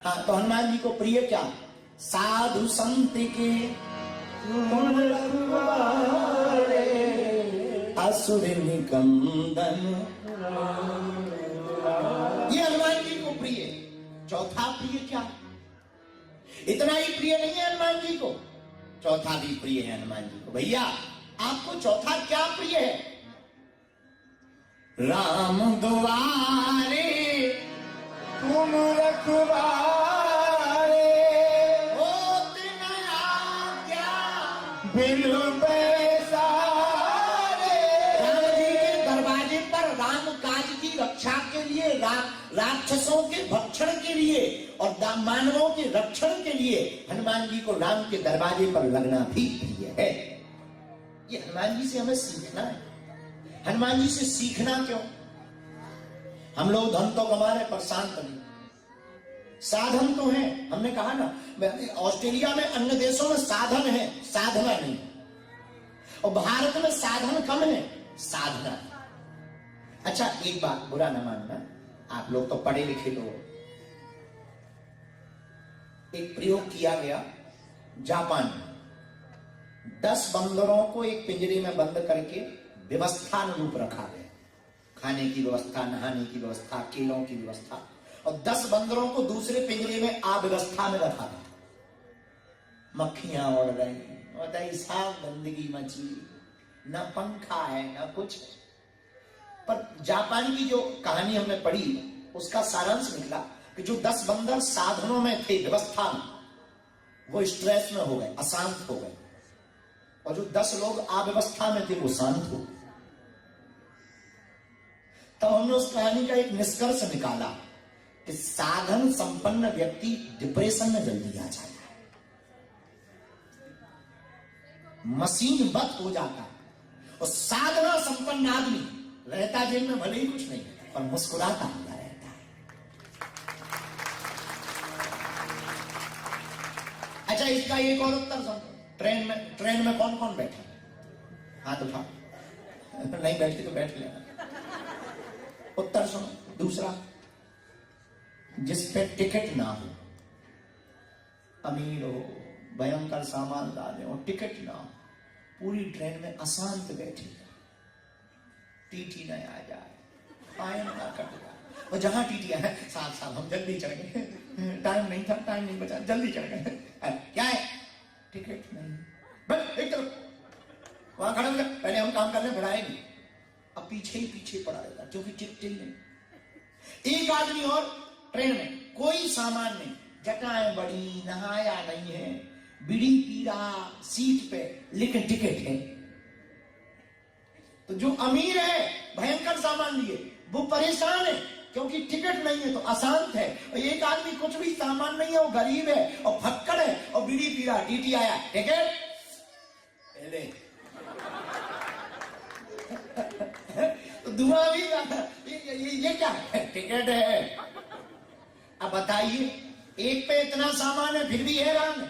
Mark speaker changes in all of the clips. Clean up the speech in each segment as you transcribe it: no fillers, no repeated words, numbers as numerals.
Speaker 1: हाँ, तो हनुमान जी को प्रिय क्या? साधु संत के असुर निकंदन, ये हनुमान जी को प्रिय। चौथा प्रिय क्या? इतना ही प्रिय नहीं है हनुमान जी को, चौथा भी प्रिय है हनुमान जी को। भैया आपको चौथा क्या प्रिय है? राम दुआरे तुम रखवारे, होत न आज्ञा बिनु पैसारे। राम जी के दरवाजे पर राम काज की रक्षा के लिए, राक्षसों के भक्षण के लिए और मानवों के रक्षण के लिए हनुमान जी को राम के दरवाजे पर लगना भी प्रिय है। ये हनुमान जी से हमें सीखना है। हनुमान जी से सीखना क्यों? हम लोग धन तो कमा रहे पर शांत नहीं। साधन तो है, हमने कहा ना, ऑस्ट्रेलिया में अन्य देशों में साधन है, साधना नहीं। और भारत में साधन कम है, साधना है। अच्छा एक बात बुरा न मानना, आप लोग तो पढ़े लिखे लोग। एक प्रयोग किया गया जापान में, 10 बंदरों को एक पिंजरे में बंद करके व्यवस्थानुरूप रखा गया। खाने की व्यवस्था, नहाने की व्यवस्था, केलों की व्यवस्था, और 10 बंदरों को दूसरे पिंजरे में अव्यवस्था में रखा गया। मक्खियां उड़ रही, बताइए साफ गंदगी मची, न पंखा है न कुछ। पर जापान की जो कहानी हमने पढ़ी उसका सारांश निकला कि जो 10 बंदर साधनों में थे, व्यवस्था में, वो स्ट्रेस में हो गए, अशांत हो गए, और जो 10 लोग अव्यवस्था में थे वो शांत हो। तब हमने उस कहानी का एक निष्कर्ष निकाला कि साधन संपन्न व्यक्ति डिप्रेशन में जल्दी आ जाता है, मशीन बद हो जाता है, और साधना संपन्न आदमी रहता जेल में भले ही कुछ नहीं पर मुस्कुराता हुआ रहता है। अच्छा इसका एक और उत्तर समझो। ट्रेन में कौन कौन बैठा? हाथ उठा, नहीं बैठे तो बैठ लेना। उत्तर सुनो। दूसरा, जिस पे टिकट ना हो, अमीर हो, भयंकर सामान डाले और टिकट ना हो, पूरी ट्रेन में अशांत बैठेगा, टीटी न आ जाए, फाइन ना कट जाए। और जहां टीटियां है, साहब हम जल्दी चढ़ गए, टाइम नहीं था, टाइम नहीं बचा, जल्दी चढ़ गए। क्या है? टिकट नहीं। बस एक तरफ वहां खड़ा हो, पहले हम काम करने बढ़ाएंगे, अब पीछे ही पीछे पड़ा रहता क्योंकि टिकट ही नहीं। एक आदमी और ट्रेन में, कोई सामान नहीं, जटाएं बड़ी, नहाया नहीं है, बीड़ी पी रहा सीट पे, लेकिन टिकट है। तो जो अमीर है, भयंकर सामान लिए, वो परेशान है क्योंकि टिकट नहीं है, तो अशांत है। और एक आदमी कुछ भी सामान नहीं है, वो गरीब है और फक्कड़ है और बीड़ी पी रहा, टीटी आया, टिकट ले। तो धुआं भी ये क्या है? टिकट है। अब बताइए, एक पे इतना सामान है फिर भी हैरान है,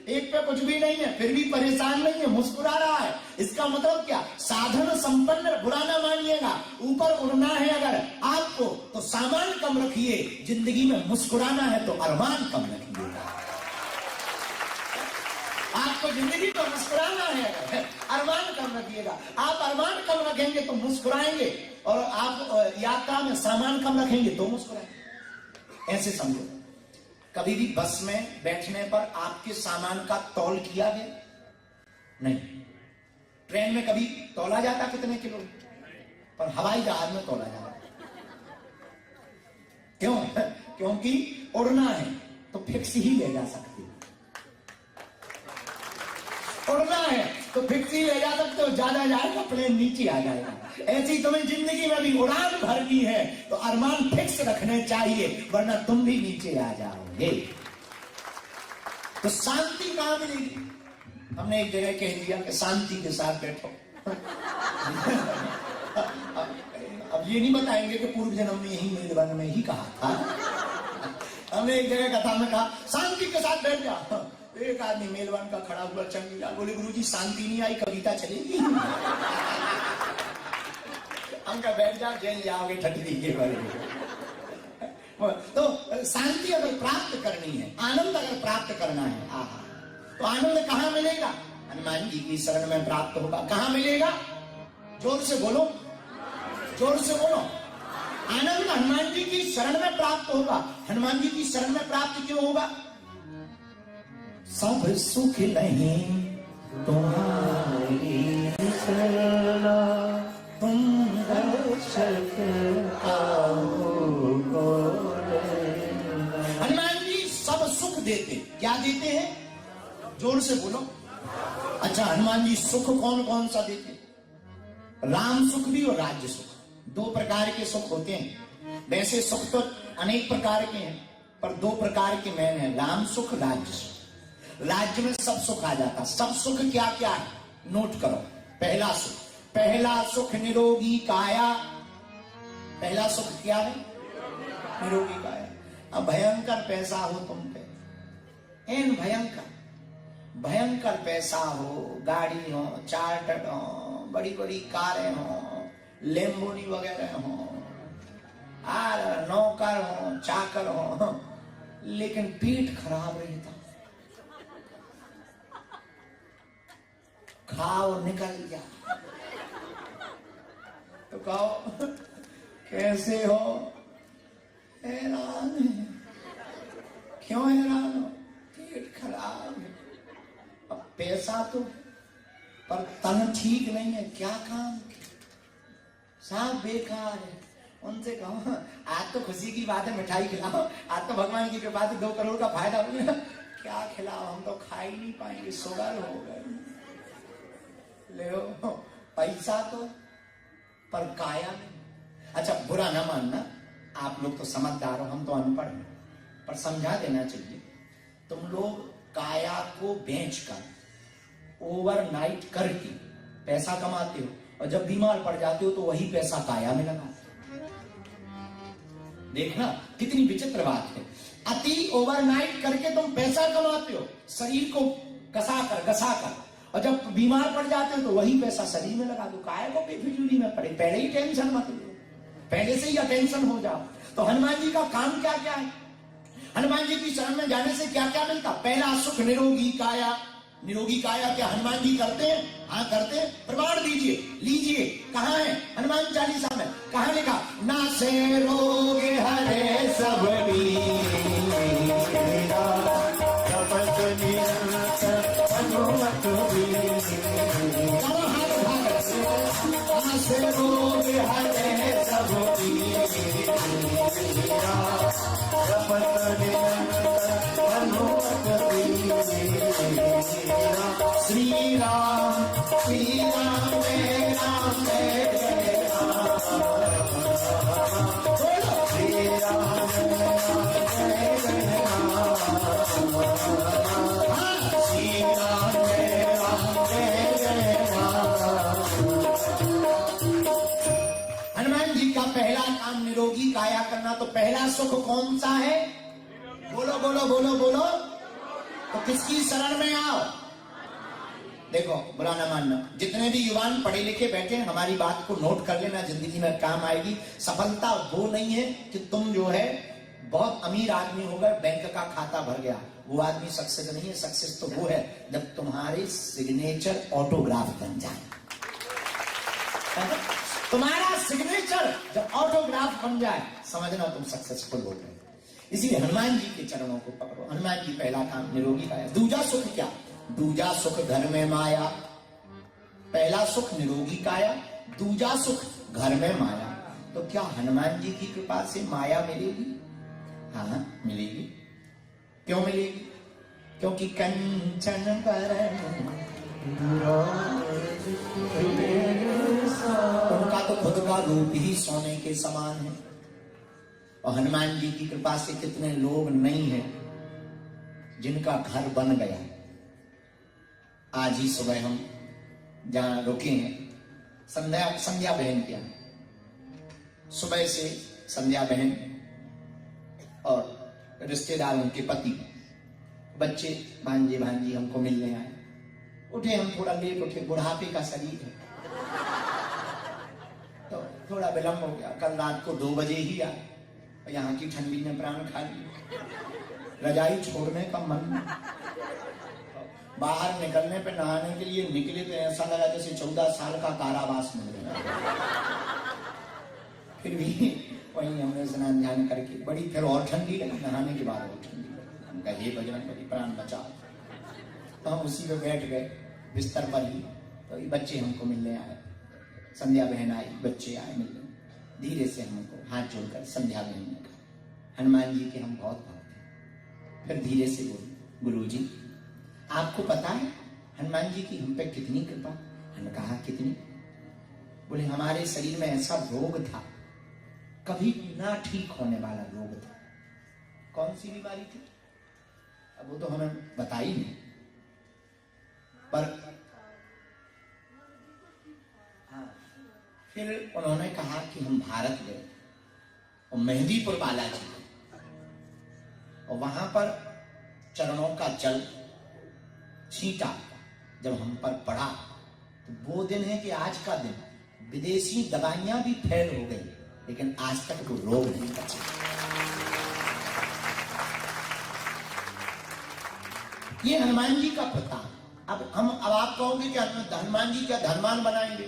Speaker 1: एक पे कुछ भी नहीं है फिर भी परेशान नहीं है, मुस्कुरा रहा है। इसका मतलब क्या? साधन संपन्न, बुरा ना मानिएगा, ऊपर उड़ना है अगर आपको तो सामान कम रखिए, जिंदगी में मुस्कुराना है तो अरमान कम रखिएगा। आपको जिंदगी में मुस्कुराना है अगर, अरमान कम रखिएगा। आप अरमान कम रखेंगे तो मुस्कुराएंगे, और आप यात्रा में सामान कम रखेंगे तो मुस्कुराएंगे। ऐसे समझो, कभी भी बस में बैठने पर आपके सामान का तौल किया गया? नहीं। ट्रेन में कभी तौला जाता कितने किलो? पर हवाई जहाज में तौला जाता। क्यों? क्योंकि उड़ना है तो फिक्स ही ले जा सकते हो, उड़ना है तो फिक्स ही ले जा सकते हो, ज्यादा जाएगा प्लेन नीचे आ जाएगा। ऐसी तुम्हें जिंदगी में भी उड़ान भरनी है तो अरमान फिक्स रखने चाहिए, वरना तुम भी नीचे आ जाओगे। तो शांति कहां मिलेगी? हमने एक जगह कह दिया कि शांति के साथ बैठो। अब ये नहीं बताएंगे कि पूर्व जन्म में यही मेलवन में ही कहा था। हमने एक जगह कथा में कहा शांति के साथ बैठ जा। एक आदमी मेलवन का खड़ा हुआ चंगीला, बोले गुरुजी शांति नहीं आई, कविता चलेगी? हम का बैठ जा, जेल जाओगे ठंडी के बारे में। तो शांति अगर प्राप्त करनी है, आनंद अगर प्राप्त करना है, आहा, तो आनंद कहां मिलेगा? हनुमान जी की शरण में प्राप्त होगा। कहां मिलेगा? जोर से बोलो, जोर से बोलो। आनंद हनुमान जी की शरण में प्राप्त होगा। हनुमान जी की शरण में प्राप्त क्यों होगा? सब सुख नहीं तुम्हारी शरण, तुम रक्षक हनुमान जी सब सुख देते। क्या देते हैं? जोर से बोलो। अच्छा, हनुमान जी सुख कौन कौन सा देते? राम सुख भी और राज्य सुख, दो प्रकार के सुख होते हैं। वैसे सुख तो अनेक प्रकार के हैं, पर दो प्रकार के मेन है, राम सुख, राज्य सुख। राज्य में सब सुख आ जाता। सब सुख क्या क्या है? नोट करो। पहला सुख निरोगी काया। पहला सुख क्या है? निरोगी काया। अब भयंकर पैसा हो तुम पे, एन भयंकर पैसा हो, गाड़ी हो, चार्टर्ड हो, बड़ी बड़ी कारें हो, लेम्बोनी वगैरह हो, और नौकर हो, चाकर हो, लेकिन पेट खराब रहता, खाओ निकल जा, तो कहो कैसे हो? हैरान है। क्यों हैरान हो? पेट खराब है। अब पैसा तो, पर तन ठीक नहीं है, क्या काम? सब बेकार है। उनसे कहो आज तो खुशी की बात है, मिठाई खिलाओ, आज तो भगवान की कृपा से 2 करोड़ का फायदा हो गया। क्या खिलाओ? हम तो खा ही नहीं पाएंगे, शुगर हो गए। ले पैसा तो, पर काया नहीं। अच्छा, बुरा ना मानना, आप लोग तो समझदार हो, हम तो अनपढ़ हैं, पर समझा देना चाहिए। तुम लोग काया को बेचकर, ओवरनाइट करके पैसा कमाते हो, और जब बीमार पड़ जाते हो तो वही पैसा काया में लगाते हो। देखना कितनी विचित्र बात है। अति ओवरनाइट करके तुम पैसा कमाते हो, शरीर को घसा कर, और जब बीमार पड़ जाते हो तो वही पैसा शरीर में लगा दो। काया को बेफिजूली में पड़े, पहले ही टेंशन मत लो, पहले से ही अटेंशन हो जाओ। तो हनुमान जी का काम क्या क्या है? हनुमान जी की शरण में जाने से क्या क्या मिलता? पहला सुख निरोगी काया। निरोगी काया क्या हनुमान जी करते हैं? हाँ करते हैं। प्रमाण दीजिए, लीजिए। कहाँ है? हनुमान चालीसा में। कहाँ लिखा? नासे रोग हरे सब श्री राम जय राम जय राम, श्री राम जय राम, श्री राम जय राम। हनुमान जी का पहला काम निरोगी काया करना। तो पहला सुख कौन सा है? बोलो बोलो बोलो बोलो। तो किसकी शरण में आओ? देखो, बुरा ना मानना, जितने भी युवान पढ़े लिखे बैठे हैं, हमारी बात को नोट कर लेना, जिंदगी में काम आएगी। सफलता वो नहीं है कि तुम जो है बहुत अमीर आदमी हो गए, बैंक का खाता भर गया, वो आदमी सक्सेस नहीं है। सक्सेस तो वो है जब तुम्हारे सिग्नेचर ऑटोग्राफ बन जाए। तुम्हारा सिग्नेचर जब ऑटोग्राफ बन जाए, समझना तुम सक्सेसफुल हो गए। इसीलिए हनुमान जी के चरणों को पकड़ो। हनुमान जी पहला काम निरोगी काया। दूजा सुख क्या? दूजा सुख घर में माया। पहला सुख निरोगी काया, दूजा सुख घर में माया। तो क्या हनुमान जी की कृपा से माया मिलेगी? हाँ मिलेगी। क्यों मिलेगी? क्योंकि कंचन वरण उनका तो खुद का रूप ही सोने के समान है। और हनुमान जी की कृपा से कितने लोग नहीं है जिनका घर बन गया। आज ही सुबह हम जहां रुके हैं, संध्या बहन के यहाँ, सुबह से संध्या बहन और रिश्तेदारों के पति, बच्चे, भांजे भांजी हमको मिलने आए। उठे हम थोड़ा लेट उठे, बुढ़ापे का शरीर है तो थोड़ा विलंब हो गया। कल रात को 2 बजे ही आए। और यहाँ की ठंडी ने प्राण खा लिया, रजाई छोड़ने का मन नहीं। बाहर निकलने पे नहाने के लिए निकले तो ऐसा लगा जैसे 14 साल का कारावास मिल गया। फिर भी वहीं हमने स्नान ध्यान करके बड़ी फिर और ठंडी लगी, नहाने के बाद और ठंडी लगी। हम कहा हे बजरंग बली प्राण बचाओ। तो हम उसी पे बैठ गए बिस्तर पर ही। तो ये बच्चे हमको मिलने आए, संध्या बहन आई, बच्चे आए मिलने। धीरे से हमको हाथ जोड़कर संध्या बहन ने कहा हनुमान जी के हम बहुत भक्त हैं। फिर धीरे से बोली गुरुजी आपको पता है हनुमान जी की हम पे कितनी कृपा। हमने कहा कितनी? बोले हमारे शरीर में ऐसा रोग था, कभी ना ठीक होने वाला रोग था। कौन सी बीमारी थी? अब वो तो हमें बताई नहीं, पर हाँ, फिर उन्होंने कहा कि हम भारत गए और मेहंदीपुर बालाजी गए और वहां पर चरणों का जल छींटा जब हम पर पड़ा तो वो दिन है कि आज का दिन विदेशी दवाइयां भी फेल हो गई लेकिन आज तक वो रोग नहीं बचा। ये हनुमान जी का प्रताप। अब आप कहोगे कि हनुमान जी क्या धनवान बनाएंगे?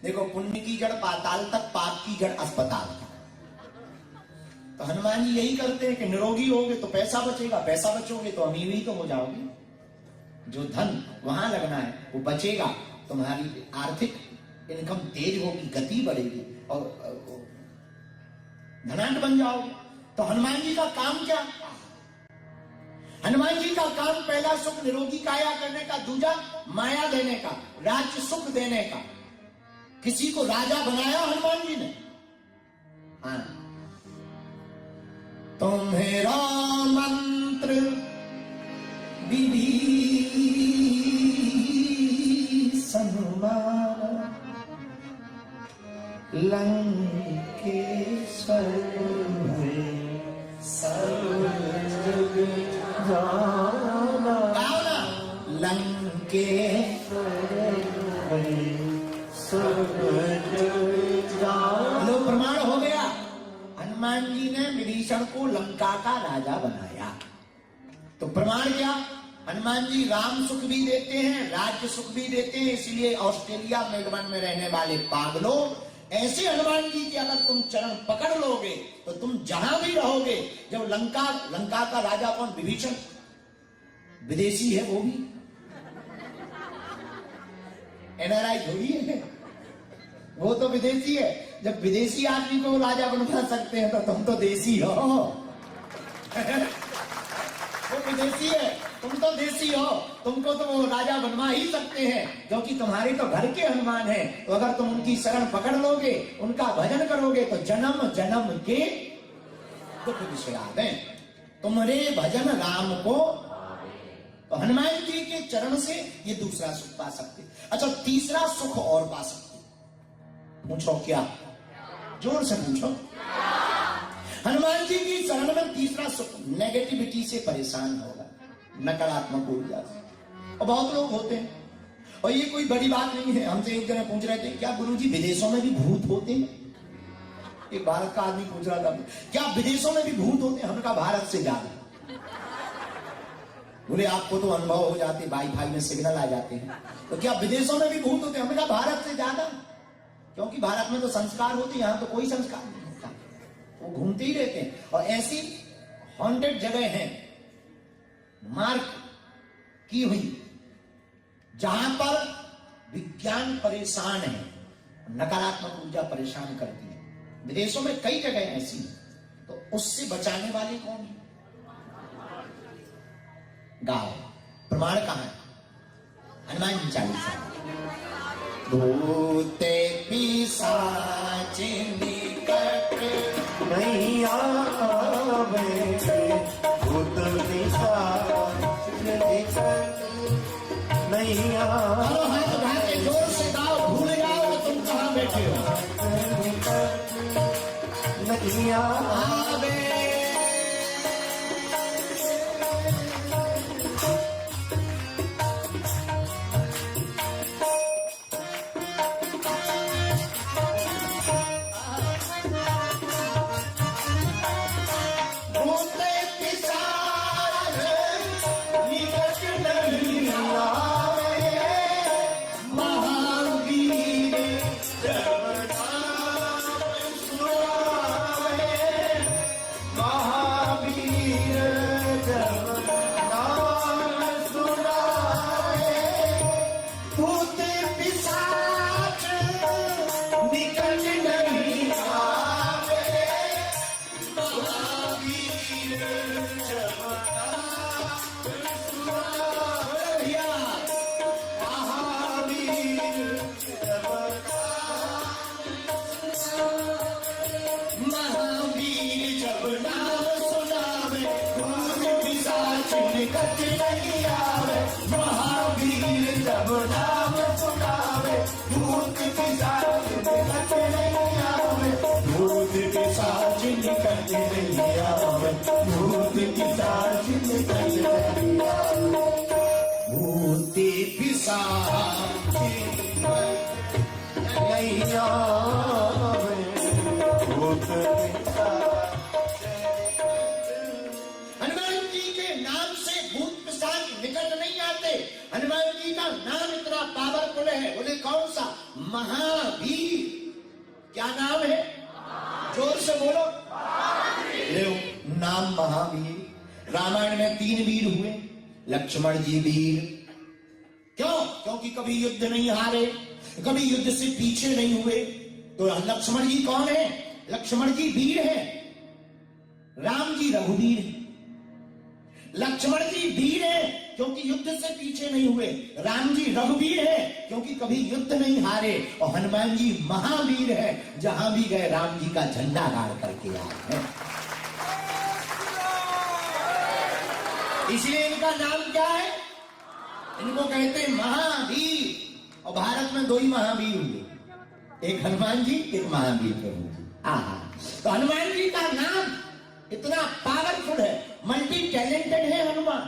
Speaker 1: देखो पुण्य की जड़ पाताल तक, पाप की जड़ अस्पताल तक। तो हनुमान जी यही करते हैं कि निरोगी होगे तो पैसा बचेगा, पैसा बचोगे तो अमीर ही तो हो जाओगे। जो धन वहां लगना है वो बचेगा, तुम्हारी आर्थिक इनकम तेज होगी, गति बढ़ेगी और धनाढ्य बन जाओगे। तो हनुमान जी का काम क्या? हनुमान जी का काम पहला सुख निरोगी काया करने का, दूसरा माया देने का, राज्य सुख देने का। किसी को राजा बनाया हनुमान जी ने। हाँ, तुम्हेरा मंत्र विधि सनुमान लंकेश्वर सर्वजग जाना। लंकेश्वर लो प्रमाण हो गया। हनुमान जी ने विभीषण को लंका का राजा बनाया। तो प्रमाण क्या? हनुमान जी राम सुख भी देते हैं, राज्य सुख भी देते हैं। इसलिए ऑस्ट्रेलिया मेलबर्न में रहने वाले पागलों, ऐसे हनुमान जी के अगर तुम चरण पकड़ लोगे तो तुम जहां भी रहोगे। जब लंका का राजा कौन? विभीषण विदेशी है, वो भी एनआरआई थोड़ी है, वो तो विदेशी है। जब विदेशी आदमी को राजा बनवा सकते हैं तो तुम तो देसी हो। वो विदेशी है, तुम तो देसी हो, तुमको तो वो राजा बनवा ही सकते हैं क्योंकि तुम्हारे तो घर के हनुमान हैं। तो अगर तुम उनकी शरण पकड़ लोगे, उनका भजन करोगे तो जन्म जन्म के दुख विसरावे। तुम्हारे भजन राम को, तो हनुमान जी के चरण से ये दूसरा सुख पा सकते। अच्छा, तीसरा सुख और पा सकते। पूछो क्या? जोर से पूछो। हनुमान जी की शरण में तीसरा सुख नेगेटिविटी से परेशान होगा, नकारात्मक ऊर्जा से। और बहुत लोग होते हैं, और ये कोई बड़ी बात नहीं है। हमसे एक जने पूछ रहे थे क्या गुरुजी विदेशों में भी भूत होते हैं? एक भारत का आदमी पूछ रहा था क्या विदेशों में भी भूत होते हैं? हमने कहा भारत से ज्यादा। बोले आपको तो अनुभव हो जाते, वाईफाई में सिग्नल आ जाते हैं, तो क्या विदेशों में भी भूत होते हैं? हमने कहा भारत से ज्यादा, क्योंकि भारत में तो संस्कार होते, यहां तो कोई संस्कार नहीं होता, वो घूमते ही रहते हैं। और ऐसी हॉन्टेड जगह है मार्क की हुई जहां पर विज्ञान परेशान है, नकारात्मक ऊर्जा परेशान करती है। विदेशों में कई जगह ऐसी हैं। तो उससे बचाने वाले कौन है? गाओ, प्रमाण कहां है? हनुमान जी चालीसा। भूते पिशाच निकट नहीं आवे, भूत पिशाच निकट नहीं आवे। जोर से गाओ, भूल जाओ तुम कहां बैठे हो। नहीं आवे। पिशाच निकट नहीं आवे, महावीर जब नाम सुनावे, भूत पिशाच निकट नहीं आवे, भूत पिशाच निकट नहीं आवे, भूत पिशाच निकट नहीं आवे, भूत पिशाच नहीं आवे, भूत हनुमान जी के नाम से भूत पिशाच निकट नहीं आते। हनुमान जी का नाम इतना पावरफुल है, बोले कौन सा? महावीर। क्या नाम है? जोर से बोलो। ले नाम महावीर। रामायण में 3 वीर हुए। लक्ष्मण जी वीर, क्यों? क्योंकि कभी युद्ध नहीं हारे, कभी युद्ध से पीछे नहीं हुए। तो लक्ष्मण जी कौन है? लक्ष्मण जी वीर है। राम जी रघुवीर है। लक्ष्मण जी वीर है क्योंकि युद्ध से पीछे नहीं हुए। राम जी रघुवीर है क्योंकि कभी युद्ध नहीं हारे। और हनुमान जी महावीर है, जहां भी गए राम जी का झंडा गाड़ करके आए हैं। इसलिए इनका नाम क्या है? इनको कहते हैं महावीर। और भारत में 2 ही महावीर हुए, एक हनुमान जी, एक महावीर प्रभु जी। आहा, तो हनुमान जी का नाम इतना पावरफुल है, मल्टी टैलेंटेड है हनुमान।